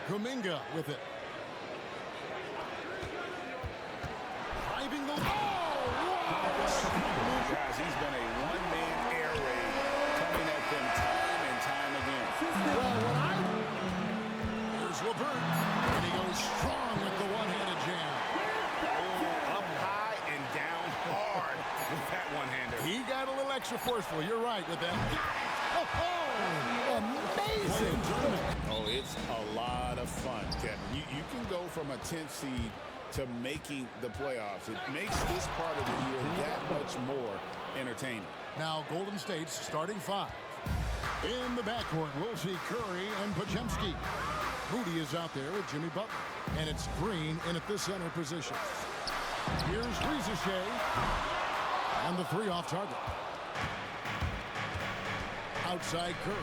Kuminga with it. Driving the... Guys, he's been a one-man air raid coming at them time and time again. Here's LeVert, and he goes strong with the one-handed jam. Oh, up high and down hard with that one-hander. He got a little extra forceful. You're right with that. Oh, amazing. Oh, it's a lot of fun, Kevin. You can go from a 10th seed to making the playoffs. It makes this part of the year that much more entertaining. Now Golden State's starting five. In the backcourt, we'll see Curry and Podziemski. Moody is out there with Jimmy Butler. And it's Green in at the center position. Here's Rizachet. And the three off target. Outside Curry.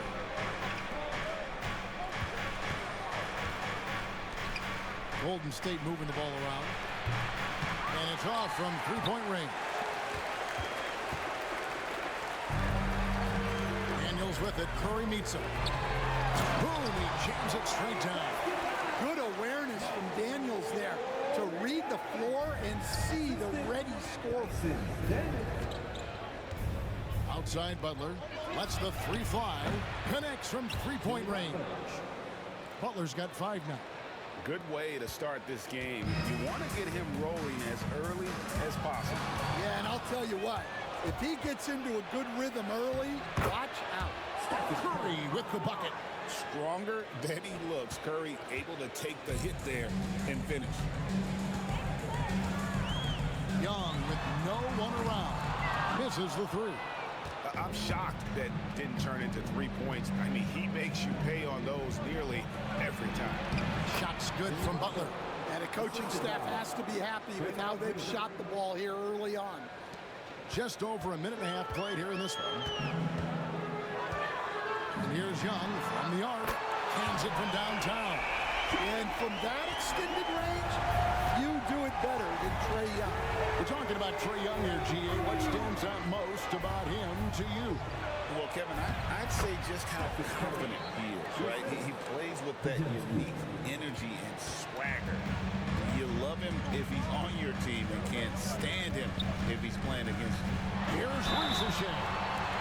Golden State moving the ball around. And it's off from three-point range. Daniels with it. Curry meets him. Boom! He jams it straight down. Good awareness from Daniels there to read the floor and see the ready score. Outside Butler. Lets the three fly. Connects from three-point range. Butler's got 5 now. Good way to start this game. You want to get him rolling as early as possible. Yeah, and I'll tell you what, if he gets into a good rhythm early, watch out. Curry with the bucket. Stronger than he looks. Curry able to take the hit there and finish. Young with no one around. Misses the three. I'm shocked that didn't turn into 3 points. I mean, he makes you pay on those nearly every time. Shots good from Butler. And the coaching staff has to be happy with how they've shot the ball here early on. Just over a minute and a half played here in this one. And here's Young from the arc. Cans it from downtown. And from that extended range, you do it better than Trae Young. We're talking about Trae Young here, GA. What stands out most about him to you? Well, Kevin, I'd say just how confident he is, right? He plays with that unique energy and swagger. You love him if he's on your team and can't stand him if he's playing against you. Here's Rizachet.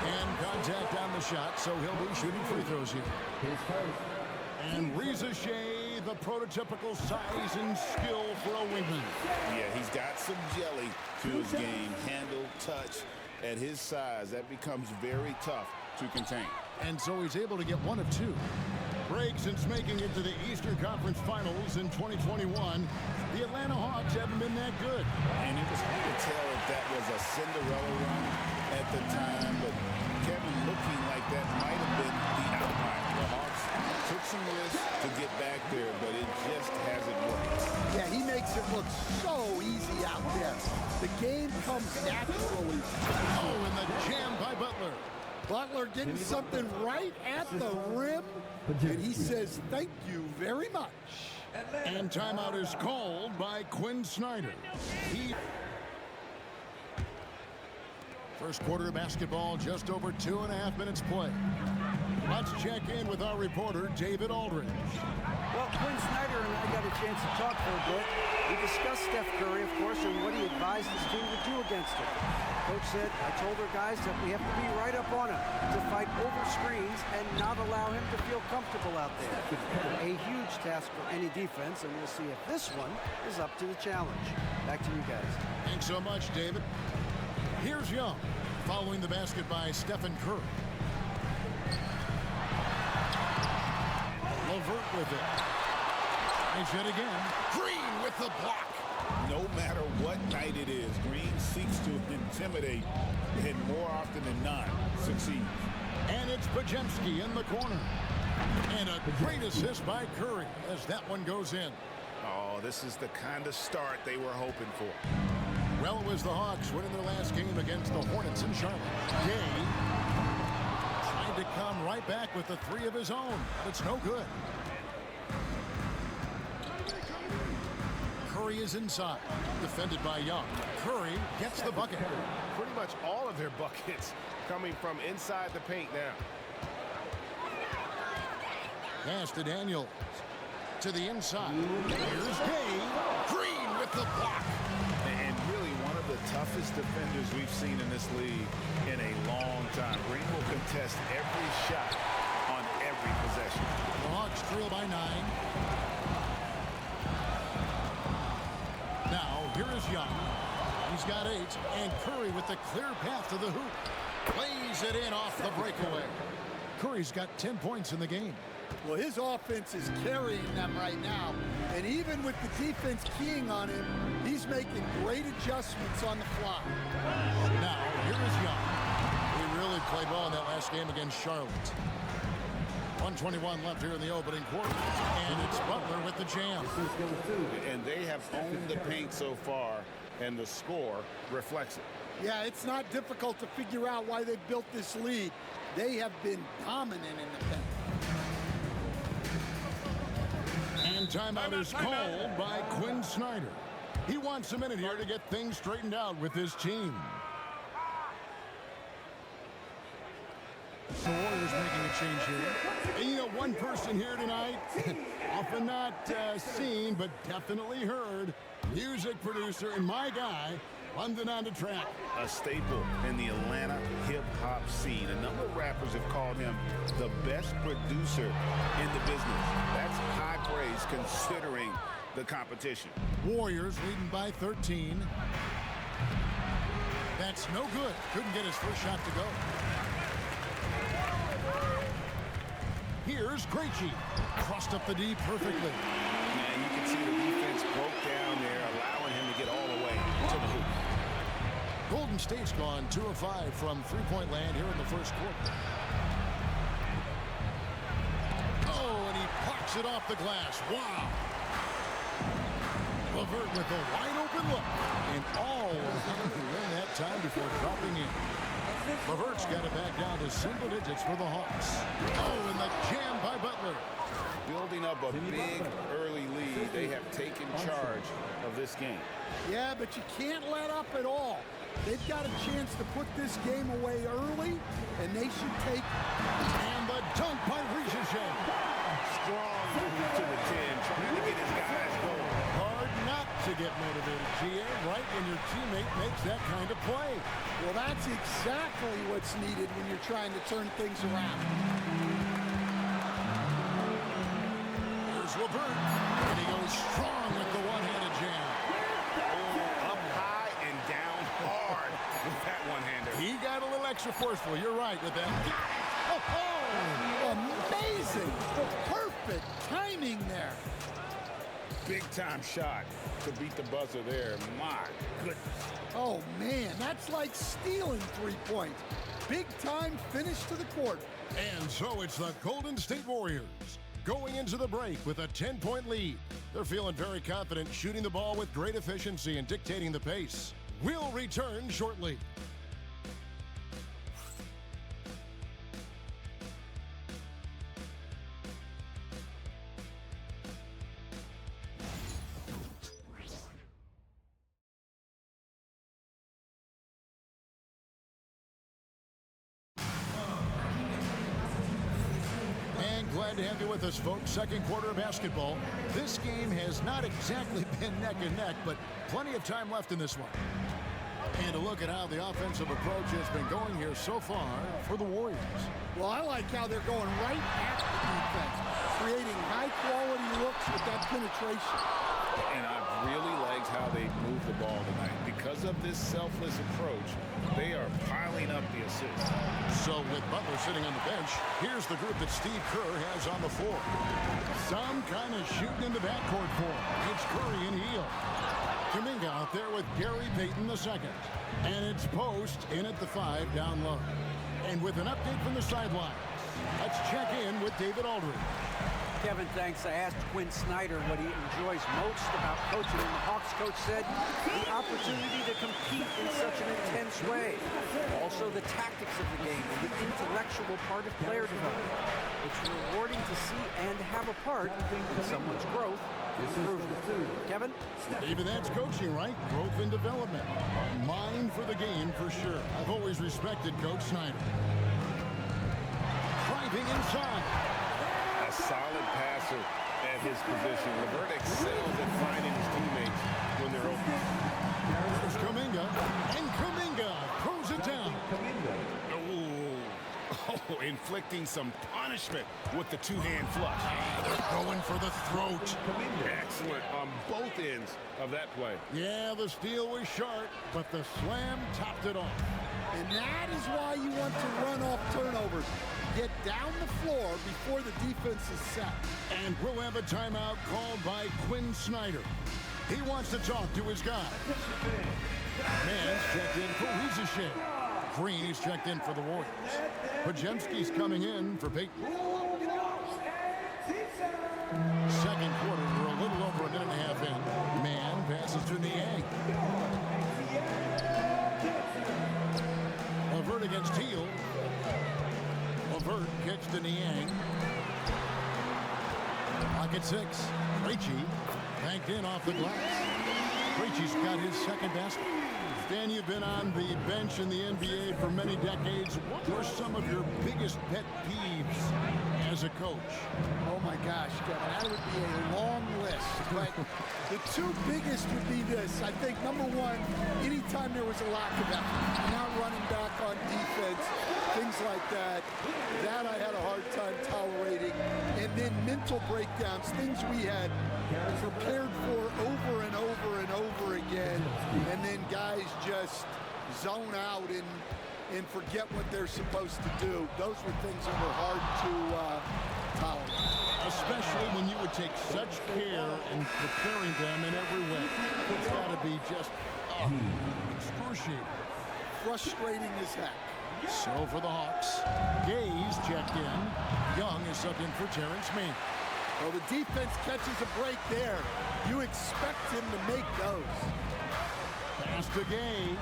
And contact on the shot, so he'll be shooting free throws here. And Rizachet, the prototypical size and skill for a wingman. Yeah, he's got some jelly to his game. Handle, touch. At his size, that becomes very tough to contain. And so he's able to get 1 of 2. Break since making it to the Eastern Conference Finals in 2021. The Atlanta Hawks haven't been that good. And it was hard to tell if that was a Cinderella run at the time, but Kevin looking like that might have been the outline. The Hawks took some risks to get back there, but it just hasn't worked. Yeah, he makes it look so easy out there. The game comes naturally. Oh, and the jam by Butler. Butler getting something right at the rim, and he says, thank you very much. And timeout is called by Quinn Snyder. First quarter of basketball, just over 2.5 minutes play. Let's check in with our reporter, David Aldridge. Well, Quinn Snyder and I got a chance to talk for a bit. We discussed Steph Curry, of course, and what he advised his team to do against him. Coach said, I told our guys that we have to be right up on him to fight over screens and not allow him to feel comfortable out there. A huge task for any defense, and we'll see if this one is up to the challenge. Back to you guys. Thanks so much, David. Here's Young, following the basket by Stephen Curry. LeVert with it. Nice hit again. Green with the block. No matter what night it is, Green seeks to intimidate and more often than not succeeds. And it's Podziemski in the corner. And a great assist by Curry as that one goes in. Oh, this is the kind of start they were hoping for. Well, it was the Hawks winning their last game against the Hornets in Charlotte. Gay tried to come right back with the 3 of his own, but it's no good. Curry is inside, defended by Young. Curry gets the bucket. Pretty much all of their buckets coming from inside the paint now. Pass to Daniels. To the inside. Here's Gay. Green with the block. And really one of the toughest defenders we've seen in this league in a long time. Green will contest every shot on every possession. The Hawks trail by 9. Now, here is Young. He's got 8. And Curry with the clear path to the hoop. Plays it in off the breakaway. Curry's got 10 points in the game. Well, his offense is carrying them right now. And even with the defense keying on him, he's making great adjustments on the fly. Now, here is Young. He really played well in that last game against Charlotte. 1:21 left here in the opening quarter. And it's Butler with the jam. And they have owned the paint so far, and the score reflects it. Yeah, it's not difficult to figure out why they built this lead. They have been dominant in the paint. And timeout is called by Quinn Snyder. He wants a minute here to get things straightened out with his team. The Warriors making a change here. And you know, one person here tonight, often not seen, but definitely heard, music producer and my guy, London On Da Track. A staple in the Atlanta hip-hop scene. A number of rappers have called him the best producer in the business. That's high praise considering the competition. Warriors leading by 13. That's no good. Couldn't get his first shot to go. Here's Krejci. Crossed up the D perfectly. And you can see the defense broke down there, allowing him to get all the way to the hoop. Golden State's gone 2 of 5 from three-point land here in the first quarter. Oh, and he plucks it off the glass. Wow. LeVert with a wide-open look. And all in that time before dropping in. LeVert's got it back down to single digits for the Hawks. Oh, and the jam by Butler. Building up a big early lead, they have taken charge of this game. Yeah, but you can't let up at all. They've got a chance to put this game away early, and they should take it. And the dunk by Richiche. Strong move to the 10, trying to get his guys going. Hard not to get motivated, GA, right when your teammate makes that kind of play. Well, that's exactly what's needed when you're trying to turn things around. Here's LeVert, and he goes strong with the one-handed jam. Up high and down hard with that one-hander. He got a little extra forceful. You're right with that. Oh, Amazing! Perfect timing there. Big-time shot to beat the buzzer there. My goodness. Oh, man, that's like stealing 3 points. Big-time finish to the court. and so it's the Golden State Warriors going into the break with a 10-point lead. They're feeling very confident, shooting the ball with great efficiency and dictating the pace. We'll return shortly. Glad to have you with us, folks. Second quarter of basketball. This game has not exactly been neck and neck, but plenty of time left in this one. And a look at how the offensive approach has been going here so far for the Warriors. Well, I like how they're going right at the defense, creating high-quality looks with that penetration. And I've really liked how they moved the ball tonight. Because of this selfless approach, they are piling up the assists. So with Butler sitting on the bench, here's the group that Steve Kerr has on the floor. Some kind of shooting in the backcourt for him. It's Curry and Hill. Kuminga out there with Gary Payton II. And it's Post in at the 5 down low. And with an update from the sidelines, let's check in with David Aldridge. Kevin, thanks. I asked Quinn Snyder what he enjoys most about coaching, and the Hawks coach said the opportunity to compete in such an intense way. Also, the tactics of the game and the intellectual part of player development. It's rewarding to see and have a part in someone's growth and improvement. Kevin? David, that's coaching, right? Growth and development. Mind for the game, for sure. I've always respected Coach Snyder. Driving inside. A solid passer at his position. LeVert excels at finding his teammates when they're open. There's Kuminga, and Kuminga throws it down. Oh, inflicting some punishment with the two-hand flush. Going for the throat. Excellent on both ends of that play. Yeah, the steal was sharp, but the slam topped it off. And that is why you want to run off turnovers. Get down the floor before the defense is set. And we'll have a timeout called by Quinn Snyder. He wants to talk to his guy. Mann's checked in for Wiesesche. Green is checked in for the Warriors. Podziemski's coming in for Peyton. Second quarter, we're a little over a minute and a half in. Mann passes to Niang. LeVert against Teal. LeVert kicks to Niang. Pocket 6. Krejci banked in off the glass. Krejci's got his second basket. Dan, you've been on the bench in the NBA for many decades. What were some of your biggest pet peeves as a coach? Oh my gosh, Kevin, that would be a long list. But the two biggest would be this. I think number one, anytime there was a lack of effort, not running back on defense, things like that, that I had a hard time tolerating. And then mental breakdowns, things we had prepared for over and over and over again, and then guys just zone out and forget what they're supposed to do. Those were things that were hard to tolerate. Especially when you would take such care in preparing them in every way. It's got to be just excruciating. Frustrating as heck. So for the Hawks, Gaze checked in. Young is subbed in for Terrence Mann. Well, the defense catches a break there. You expect him to make those. Pass to Gay.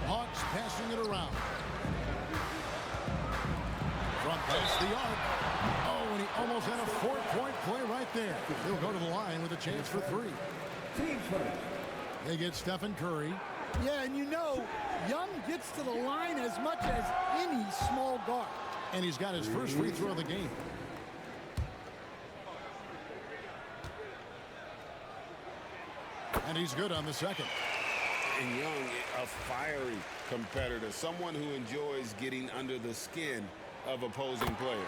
Hawks passing it around. Front past the arc. Oh, and he almost had a four-point play right there. He'll go to the line with a chance for three. They get Stephen Curry. Yeah, and you know, Young gets to the line as much as any small guard. And he's got his first free throw of the game. And he's good on the second. And Young, a fiery competitor, someone who enjoys getting under the skin of opposing players.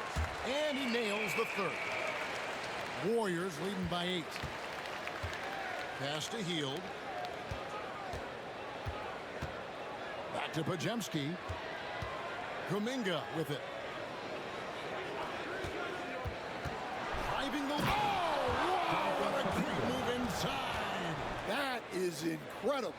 And he nails the third. Warriors leading by 8. Pass to Hield. Back to Podziemski. Kuminga with it. Driving the... Oh, wow, what a great move inside. That is incredible.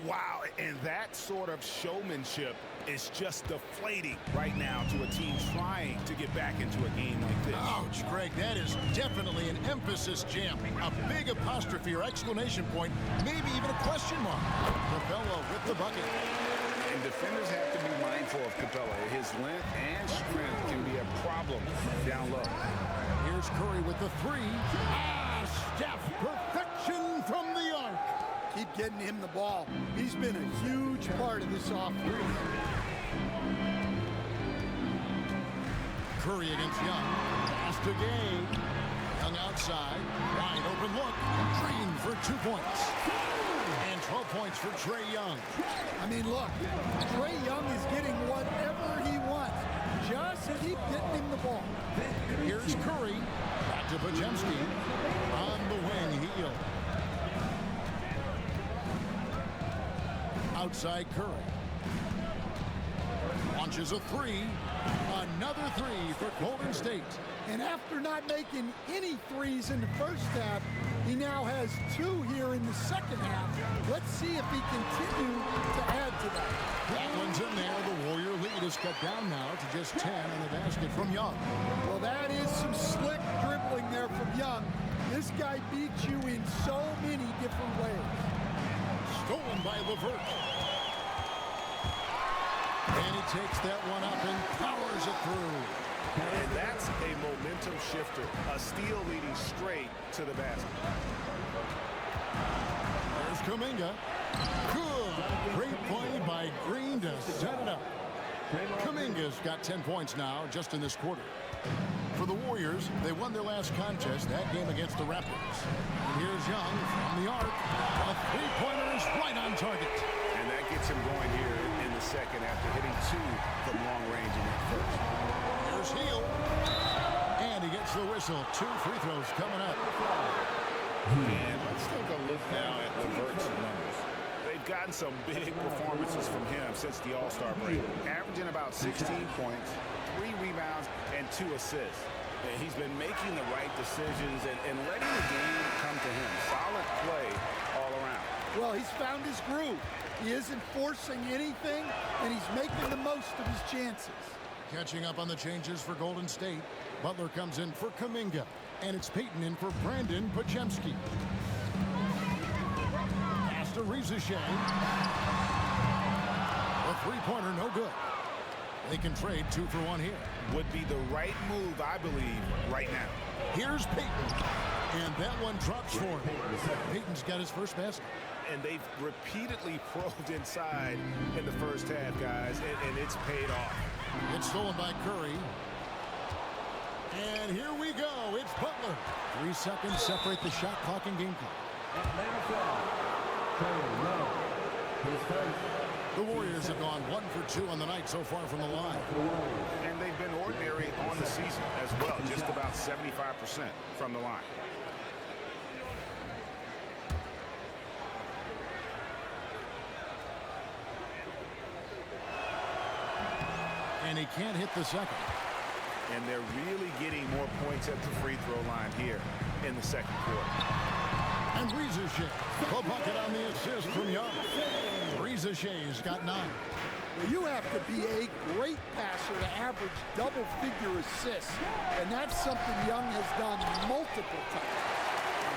Wow, and that sort of showmanship is just deflating right now to a team trying to get back into a game like this. Ouch, Greg, that is definitely an emphasis jam. A big apostrophe or exclamation point, maybe even a question mark. Capella with the bucket. And defenders have to be mindful of Capella. His length and strength can be a problem down low. Here's Curry with the three. Steph, perfection from the arc. Keep getting him the ball. He's been a huge part of this offense. Curry against Young. Pass to Gay. Young outside. Wide open look. Green for 2 points. And 12 points for Trae Young. I mean, look, Trae Young is getting whatever he wants. Just keep getting him the ball. Here's Curry. Back to Podziemski. On the wing, Hield. Outside Curry. Launches a three. Another three for Golden State. And after not making any threes in the first half, he now has 2 here in the second half. Let's see if he continue to add to that. That one's in there. The Warrior lead is cut down now to just 10 on the basket from Young. Well, that is some slick dribbling there from Young. This guy beats you in so many different ways. Stolen by LeVert. And he takes that one up and powers it through. And that's a momentum shifter. A steal leading straight to the basket. There's Kuminga. Good. Great play by Green to set it up. Kuminga's got 10 points now just in this quarter. For the Warriors, they won their last contest, that game against the Raptors. And here's Young from the arc. A three-pointer is right on target. And that gets him going here in the second after hitting 2 from long range in that first. Here's Hield. And he gets the whistle. 2 free throws coming up. And let's take a look now at LeVert's numbers. They've gotten some big performances from him since the All-Star break, averaging about 16 points, 3 rebounds, and 2 assists. And he's been making the right decisions and letting the game come to him. Solid play all around. Well, he's found his groove. He isn't forcing anything, and he's making the most of his chances. Catching up on the changes for Golden State. Butler comes in for Kuminga. And it's Payton in for Brandon Podziemski. Pass to Rizachet. A three-pointer, no good. They can trade 2 for 1 here. Would be the right move, I believe, right now. Here's Payton. And that one drops for him. Payton's got his first basket. And they've repeatedly probed inside in the first half, guys, and it's paid off. It's stolen by Curry. And here we go. It's Butler. 3 seconds separate the shot clock and game clock. The Warriors have gone 1 for 2 on the night so far from the line. And they've been ordinary on the season as well, just about 75% from the line. And he can't hit the second. And they're really getting more points at the free throw line here in the second quarter. And Rizachet, the bucket on the assist from Young. Rizachet's got 9. Well, you have to be a great passer to average double-figure assists, and that's something Young has done multiple times.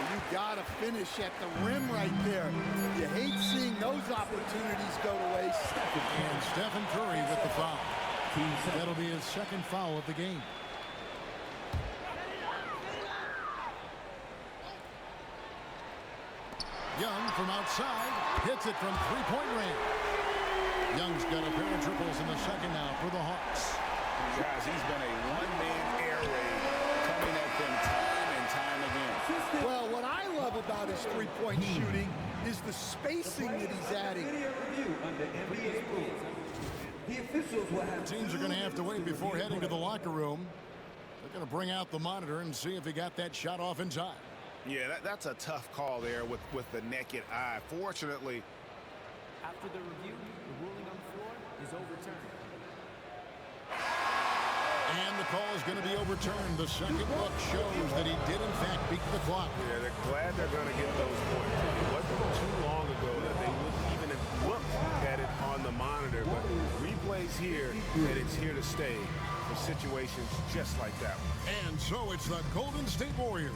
You got to finish at the rim right there. You hate seeing those opportunities go to waste. And Stephen Curry with the foul. That'll be his second foul of the game. Young from outside hits it from three-point range. Young's got a pair of triples in the second now for the Hawks. Guys, he's been a one-man air raid coming at them time and time again. Well, what I love about his three-point shooting is the spacing that he's adding. Teams are going to have to wait before heading to the locker room. They're going to bring out the monitor and see if he got that shot off inside. Yeah, that's a tough call there with the naked eye. Fortunately, after the review, the ruling on the floor is overturned. And the call is going to be overturned. The second look shows that he did, in fact, beat the clock. Yeah, they're glad they're going to get those points. It wasn't too long ago that they wouldn't even have looked at it on the monitor, but replays here, and it's here to stay for situations just like that one. And so it's the Golden State Warriors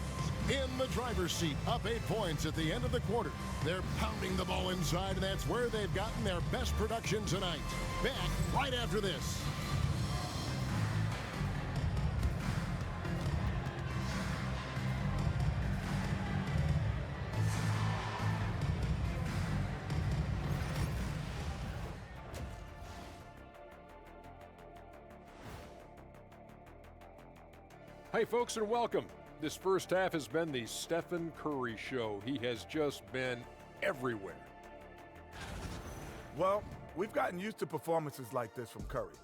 in the driver's seat, up 8 points at the end of the quarter. They're pounding the ball inside, and that's where they've gotten their best production tonight. Back right after this. Hey folks, and welcome. This first half has been the Stephen Curry show. He has just been everywhere. Well, we've gotten used to performances like this from Curry.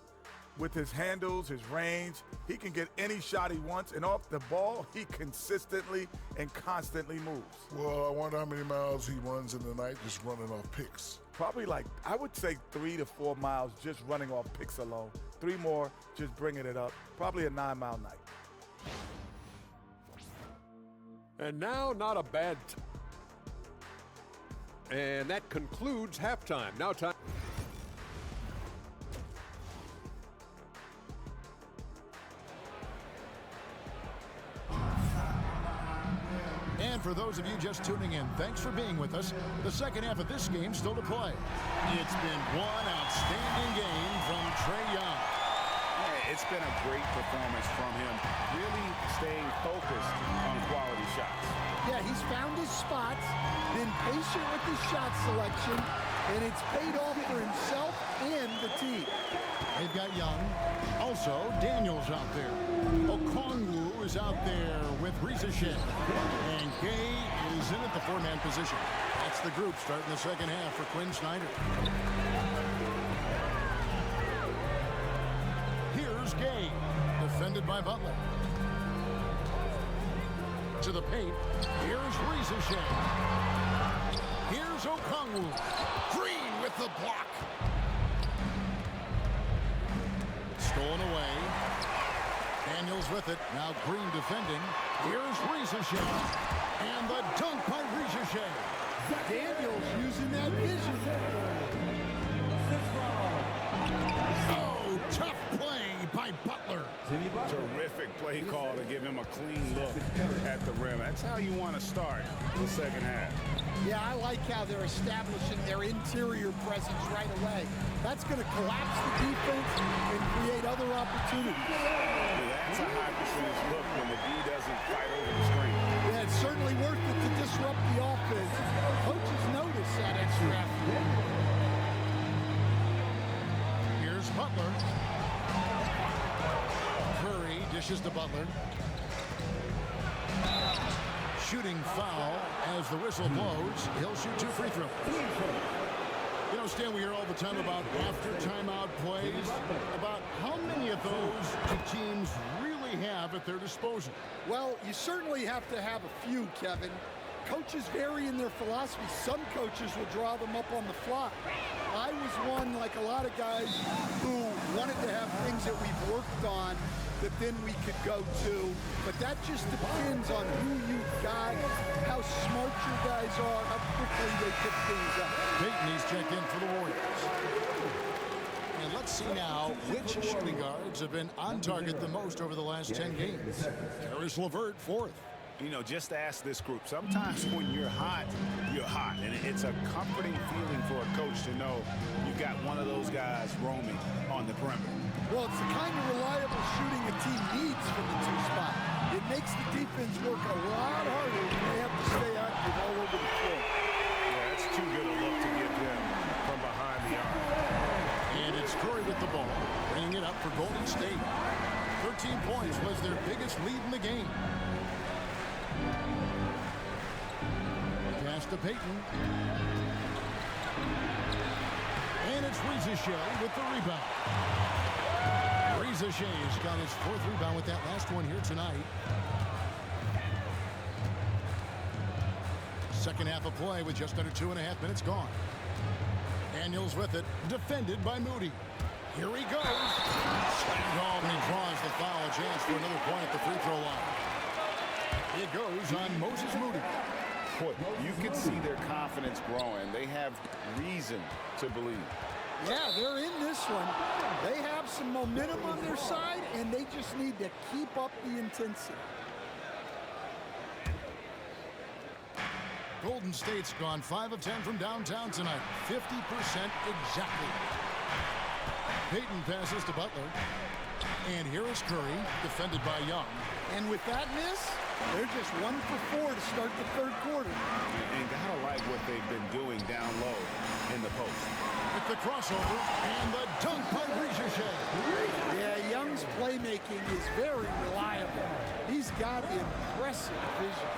With his handles, his range, he can get any shot he wants, and off the ball, he consistently and constantly moves. Well, I wonder how many miles he runs in the night just running off picks. Probably like, I would say 3 to 4 miles just running off picks alone. 3 more just bringing it up. Probably a 9-mile night. And now, not a bad and that concludes halftime. Now time. And for those of you just tuning in, thanks for being with us. The second half of this game still to play. It's been one outstanding game from Trae Young. Yeah, it's been a great performance from him, really staying focused on quality shots. Yeah, he's found his spots, been patient with his shot selection, and it's paid off for himself and the team. They've got Young. Also, Daniels out there. Okongwu is out there with Rizashe. And Gay is in at the four-man position. That's the group starting the second half for Quinn Snyder. Here's Gay, defended by Butler. To the paint. Here's Rizashe. Here's Okongwu. Green with the block. Stolen away. Daniels with it. Now Green defending. Here's Rizashe. And the dunk by Rizashe. Daniels using that vision. Oh, tough play by Butler. Terrific play call to give him a clean look at the rim. That's how you want to start the second half. Yeah, I like how they're establishing their interior presence right away. That's going to collapse the defense and create other opportunities. That's a high percentage look when the D doesn't fight over the screen. Yeah, it's certainly worth it to disrupt the offense. Coaches notice that extra effort. Here's Butler. Curry dishes to Butler. Shooting foul as the whistle blows. He'll shoot 2 free throws. You know, Stan, we hear all the time about after timeout plays, about how many of those do teams really have at their disposal? Well, you certainly have to have a few, Kevin. Coaches vary in their philosophy. Some coaches will draw them up on the fly. I was one, like a lot of guys, who wanted to have things that we've worked on that then we could go to. But that just depends on who you've got, how smart your guys are, how quickly they pick things up. Payton, he's checked in for the Warriors. And let's see now which shooting guards have been on target the most over the last 10 games. Karis LeVert, 4th. You know, just ask this group. Sometimes when you're hot, you're hot. And it's a comforting feeling for a coach to know you've got one of those guys roaming on the perimeter. Well, it's the kind of reliable shooting a team needs from the 2 spot. It makes the defense work a lot harder when they have to stay active all over the floor. Yeah, that's too good a look to give them from behind the arc. And it's Curry with the ball, bringing it up for Golden State. 13 points was their biggest lead in the game. Pass to Payton. And it's Rizashe with the rebound. Rizashe's got his 4th rebound with that last one here tonight. Second half of play with just under 2.5 minutes gone. Daniels with it, defended by Moody. Here he goes. Slammed home, and he draws the foul. A chance for another point at the free throw line. It goes on Moses Moody. Boy, you can see their confidence growing. They have reason to believe. Yeah, they're in this one. They have some momentum on their side, and they just need to keep up the intensity. Golden State's gone 5 of 10 from downtown tonight. 50% exactly. Payton passes to Butler. And here is Curry, defended by Young. And with that miss, they're just 1 for 4 to start the 3rd quarter. And gotta like what they've been doing down low in the post. With the crossover and the dunk by Rizashe. Yeah, Young's playmaking is very reliable. He's got impressive vision.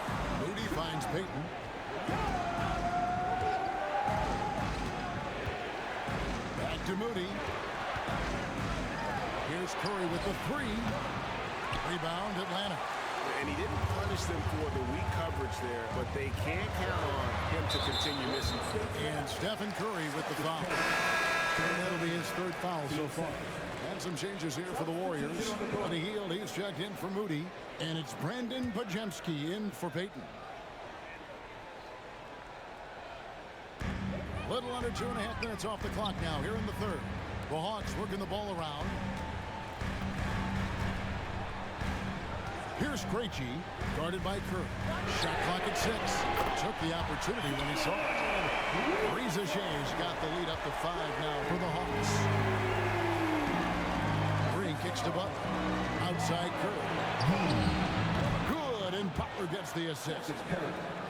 Moody finds Payton. Back to Moody. Here's Curry with the 3. Rebound, Atlanta. And he didn't punish them for the weak coverage there, but they can't count on him to continue missing. And Stephen Curry with the foul. And that'll be his 3rd foul so far. And some changes here for the Warriors. Buddy Hield, he's checked in for Moody. And it's Brandon Podziemski in for Payton. A little under 2.5 minutes off the clock now here in the 3rd. The Hawks working the ball around. Here's Krejci, guarded by Curry. Shot clock at 6. Took the opportunity when he saw it. Rizashe's got the lead up to 5 now for the Hawks. Green kicks to Butler. Outside Curry. Good, and and Butler gets the assist.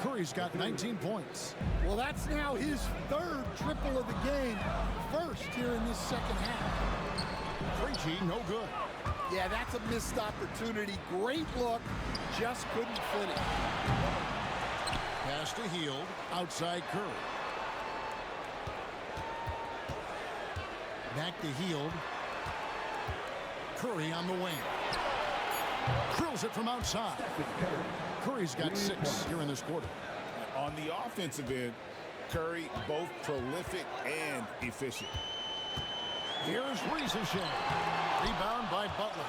Curry's got 19 points. Well, that's now his third triple of the game, first here in this second half. Krejci, no good. Yeah, that's a missed opportunity. Great look, just couldn't finish. Pass to Hield, outside Curry. Back to Hield. Curry on the wing. Drills it from outside. Curry's got 6 here in this quarter. On the offensive end, Curry both prolific and efficient. Here's Ricochet. Rebound by Butler.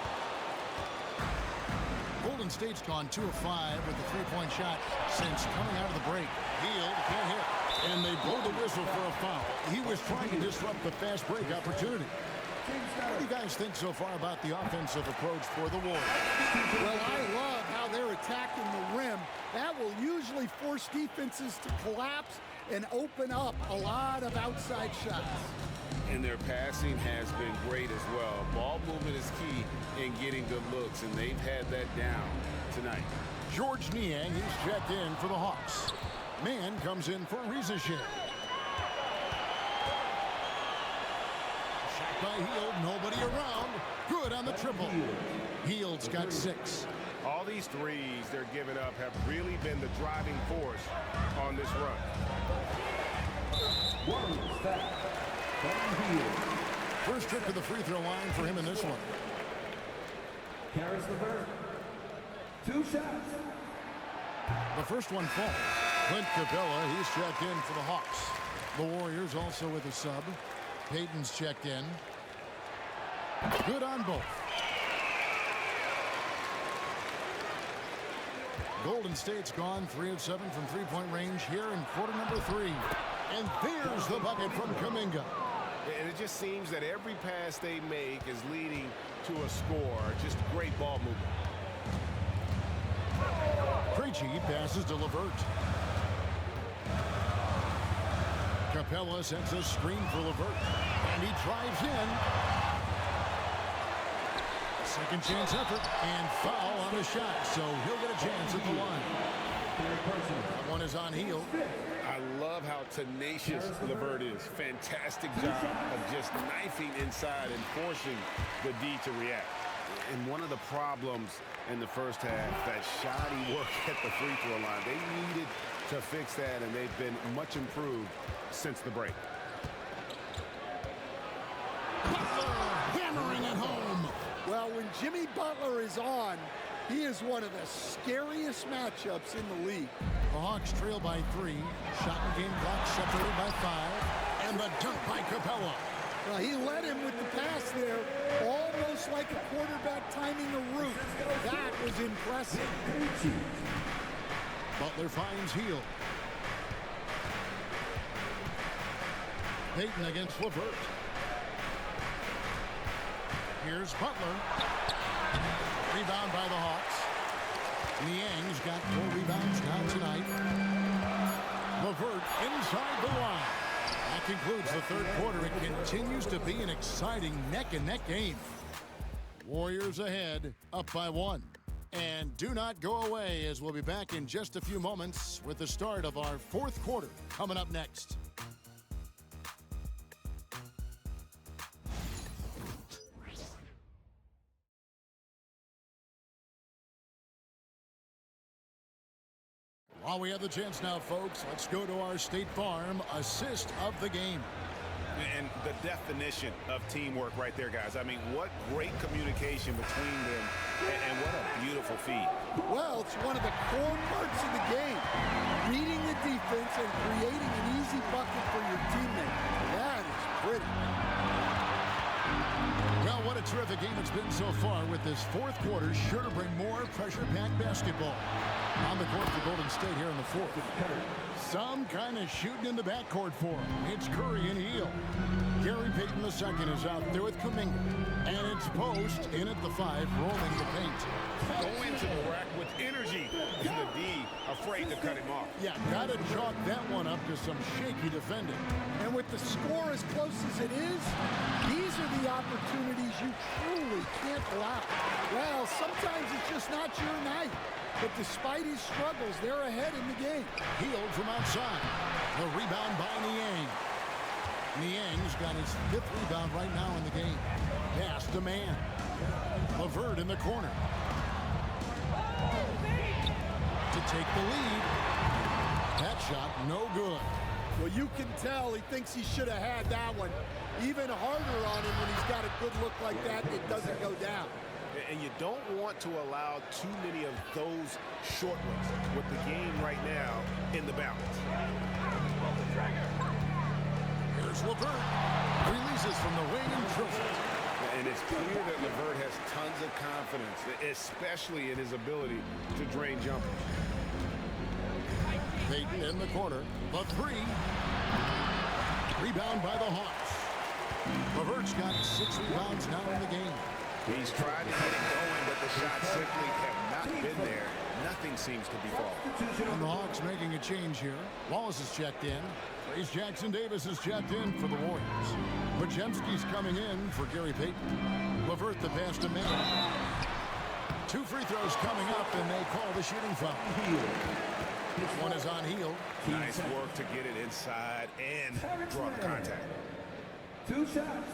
Golden State's gone 2 of 5 with the three-point shot since coming out of the break. Hield can't hit. And they blow the whistle for a foul. He was trying to disrupt the fast break opportunity. What do you guys think so far about the offensive approach for the Warriors? Well, I love how they're attacking the rim. That will usually force defenses to collapse and open up a lot of outside shots. And their passing has been great as well. Ball movement is key in getting good looks, and they've had that down tonight. George Niang, he's checked in for the Hawks. Man comes in for Ricochet. Shot by Hield, nobody around. Good on the triple. Hield's got 6. All these threes they're giving up have really been the driving force on this run. First trip to the free throw line for him in this one. Caris LeVert. 2 shots. The first one falls. Clint Capella, he's checked in for the Hawks. The Warriors also with a sub. Payton's checked in. Good on both. Golden State's gone 3 of 7 from three-point range here in quarter number 3. And there's the bucket from Kuminga. And it just seems that every pass they make is leading to a score. Just great ball movement. Krejci passes to LeVert. Capella sets a screen for LeVert. And he drives in. Second chance effort and foul on the shot. So he'll get a chance at the line. That one is on Hield. I love how tenacious LeVert is. Fantastic job of just knifing inside and forcing the D to react. And one of the problems in the first half, that shoddy work at the free throw line. They needed to fix that, and they've been much improved since the break. Butler hammering it home. Well, when Jimmy Butler is on, he is one of the scariest matchups in the league. The Hawks trail by 3. Shot and game clock separated by 5. And the dunk by Capella. Well, he led him with the pass there, almost like a quarterback timing a route. That was impressive. Butler finds Hield. Payton against LeVert. Here's Butler. Rebound by the Hawks. Niang's got 4 rebounds now tonight. LeVert inside the line. That concludes the third quarter. It continues to be an exciting neck-and-neck game. Warriors ahead, up by 1. And do not go away, as we'll be back in just a few moments with the start of our fourth quarter coming up next. While we have the chance now, folks, let's go to our State Farm assist of the game. And the definition of teamwork right there, guys. I mean, what great communication between them, and what a beautiful feed. Well, it's one of the core parts of the game. Reading the defense and creating an easy bucket for your teammate. That is pretty. Well, what a terrific game it's been so far, with this fourth quarter sure to bring more pressure-packed basketball. On the court for Golden State here in the fourth. Some kind of shooting in the backcourt for him. It's Curry and Hield. Gary Payton II is out there with Kuminga. And it's Post in at the 5, rolling the paint. Go into the rack with energy. And the D, a afraid to cut him off. Yeah, got to chalk that one up to some shaky defending. And with the score as close as it is, these are the opportunities you truly can't allow. Well, sometimes it's just not your night. But despite his struggles, they're ahead in the game. Healed from outside. The rebound by Niang. Niang's got his 5th rebound right now in the game. Pass to man. LeVert in the corner. To take the lead. That shot, no good. Well, you can tell he thinks he should have had that one. Even harder on him when he's got a good look like that, it doesn't go down. And you don't want to allow too many of those short ones with the game right now in the balance. Here's LeVert. Releases from the wing and drills it. And it's clear that LeVert has tons of confidence, especially in his ability to drain jumpers. Payton in the corner. The 3. Rebound by the Hawks. LeVert's got 6 rebounds now in the game. He's tried to get it going, but the shots simply have not been there. Nothing seems to be falling. And the Hawks making a change here. Wallace is checked in. Trace Jackson-Davis is checked in for the Warriors. Podziemski's coming in for Gary Payton. LeVert the pass to man. 2 free throws coming up, and they call the shooting foul. One is on Hield. Nice work to get it inside and draw the contact. 2 shots.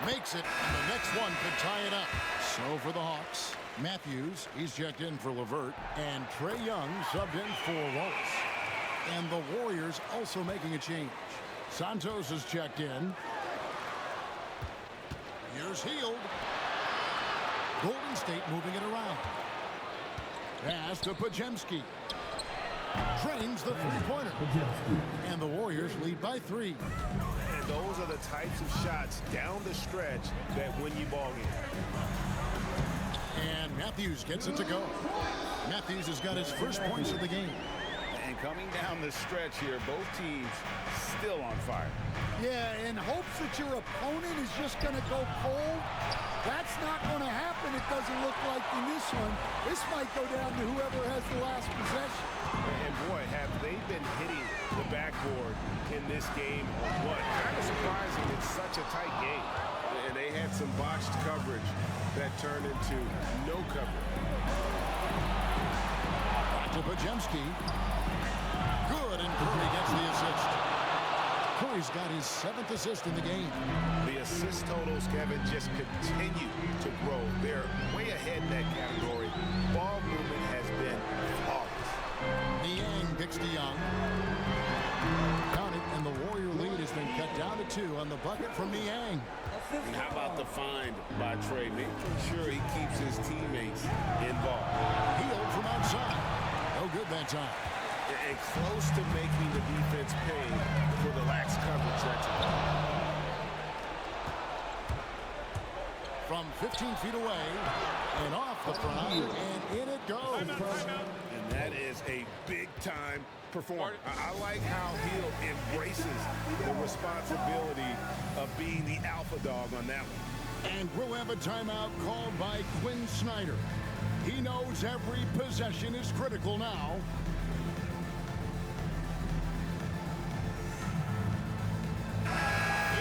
Makes it, and the next one could tie it up. So for the Hawks, Matthews, he's checked in for LeVert, and Trae Young subbed in for Wallace. And the Warriors also making a change. Santos is checked in. Here's Hield. Golden State moving it around. Pass to Podziemski. Trains the three-pointer. And the Warriors lead by 3. And those are the types of shots down the stretch that win you ball games. And Matthews gets it to go. Matthews has got his first points of the game. And coming down the stretch here, both teams still on fire. Yeah, in hopes that your opponent is just going to go cold. That's not going to happen, it doesn't look like in this one. This might go down to whoever has the last possession. And boy, have they been hitting the backboard in this game or what? Kind of surprising, it's such a tight game. And they had some botched coverage that turned into no coverage. Back to Podziemski. Good, and Curry gets the assist. Curry's got his 7th assist in the game. The assist totals, Kevin, just continue to grow. They're way ahead in that category. Ball movement has been flawless. Niang picks to Young. Count it, and the Warrior lead has been cut down to 2 on the bucket from Niang. And how about the find by Trae, making sure he keeps his teammates involved. Hield from outside. No good that time. And close to making the defense pay for the lax coverage that time. From 15 feet away, and off the front, and in it goes. And that is a big-time performance. I like how Hield embraces the responsibility of being the alpha dog on that one. And we'll have a timeout called by Quinn Snyder. He knows every possession is critical now.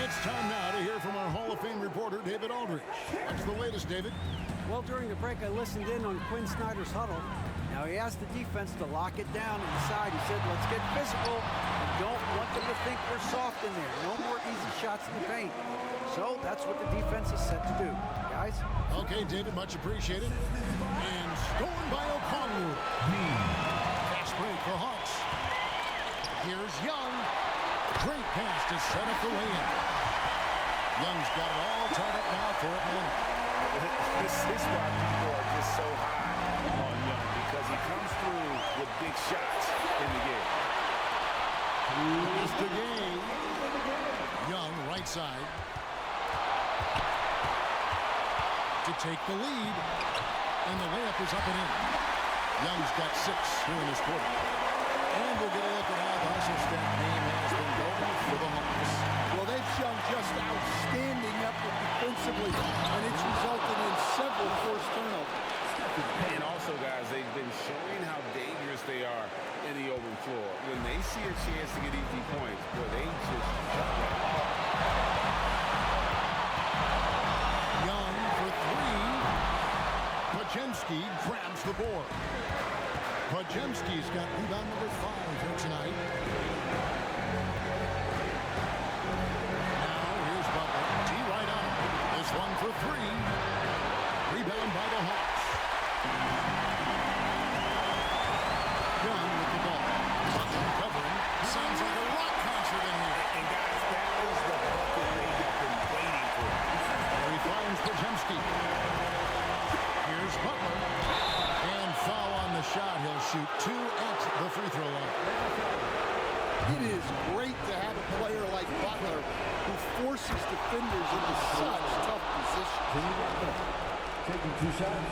It's time now to hear from our Hall of Fame reporter, David Aldridge. What's the latest, David? Well, during the break, I listened in on Quinn Snyder's huddle. Now, he asked the defense to lock it down inside. He said, let's get physical. We don't want them to think we're soft in there. No more easy shots in the paint. So that's what the defense is set to do, guys. Okay, David, much appreciated. And stolen by Okongwu. Fast break for Hawks. Here's Young. Great pass to set up the lane. Young's got it all tied up now for Atlanta. This is why people are just so high on Young, because he comes through with big shots in the game. Here's the game. Young, right side. To take the lead. And the layup is up and in. Young's got 6 here in this quarter. And we'll get a look at how the hustle step game has been going for the Hawks. Well, they've shown just outstanding effort defensively. And the board. Podziemski's got rebound number 5 here tonight. Now here's Butler. D right on him. This one for 3. Rebound by the Hawks. Gunn with the ball. Butler covering. Sounds like a rock concert in here. And guys, that is the bucket they have been waiting for. There he finds Podziemski. Here's Butler. And foul on the shot. He'll shoot 2 at the free throw line. It is great to have a player like Butler who forces defenders into such tough positions. Taking 2 shots.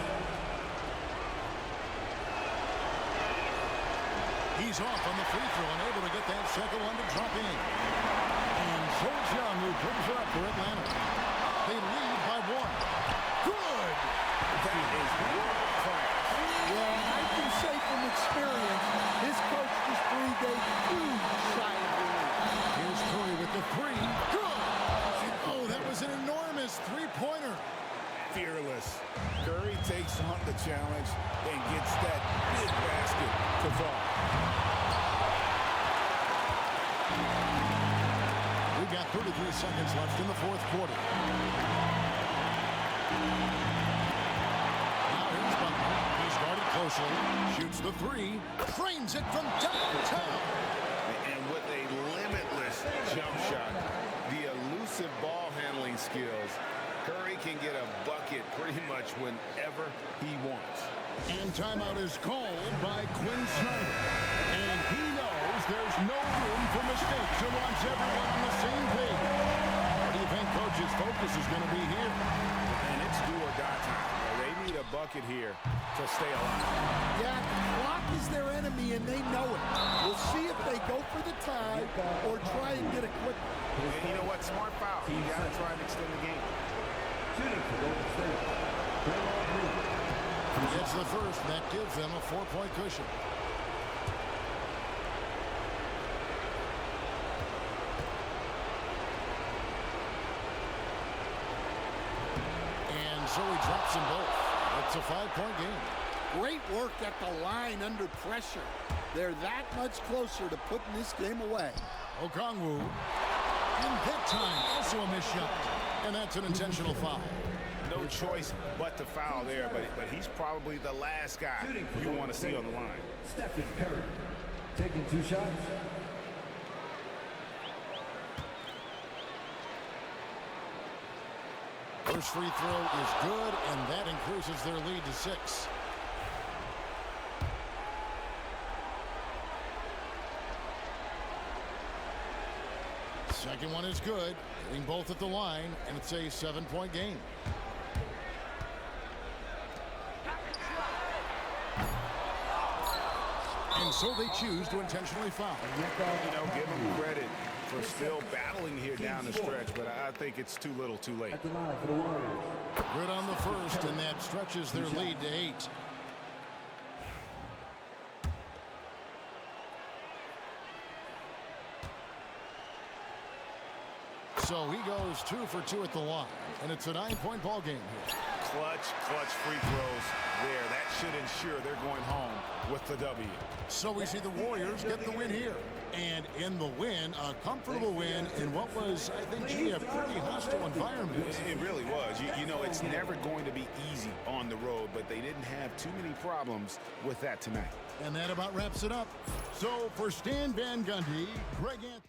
He's off on the free throw and able to get that second one to drop in. And George Young who brings her up for Atlanta. They lead by 1. Good! That is world class. Yeah, I can say from experience, his coach just breathed a huge sigh of relief. Here's Curry with the 3. Good! Oh, that was an enormous three-pointer. Fearless. Curry takes on the challenge and gets that big basket to fall. We've got 33 seconds left in the fourth quarter. Now here's Butler. He's guarded closely. Shoots the 3. Frames it from downtown. And with a limitless jump shot, the elusive ball handling skills, Curry can get a bucket pretty much whenever he wants. And timeout is called by Quinn Snyder. And he knows there's no room for mistakes and wants everyone on the same page. What do you think Coach's focus is going to be here? And it's do or die time. They need a bucket here to stay alive. Yeah, the clock is their enemy, and they know it. We'll see if they go for the tie or try and get a quick. And you know what? Smart foul. You got to try and extend the game. Shooting for Golden State. It's the first. That gives them a 4-point cushion. And so he drops them both. It's a 5-point game. Great work at the line under pressure. They're that much closer to putting this game away. Okongwu. In that time, also a missed shot. And that's an intentional foul. No choice but to foul there, but he's probably the last guy you want to see on the line. Stephen Curry taking 2 shots. First free throw is good, and that increases their lead to 6. Second one is good, hitting both at the line, and it's a 7-point game. And so they choose to intentionally foul. You know, give him credit for still battling here down the stretch, but I think it's too little too late. At the line for the Warriors. Good on the first, and that stretches their lead to 8. So he goes 2 for 2 at the line, and it's a 9-point ball game here. Clutch free throws there. That should ensure they're going home with the W. So we see the Warriors get the win here. And in the win, a comfortable win in what was, I think, gee, a pretty hostile environment. It really was. You know, it's never going to be easy on the road, but they didn't have too many problems with that tonight. And that about wraps it up. So for Stan Van Gundy, Greg Anthony.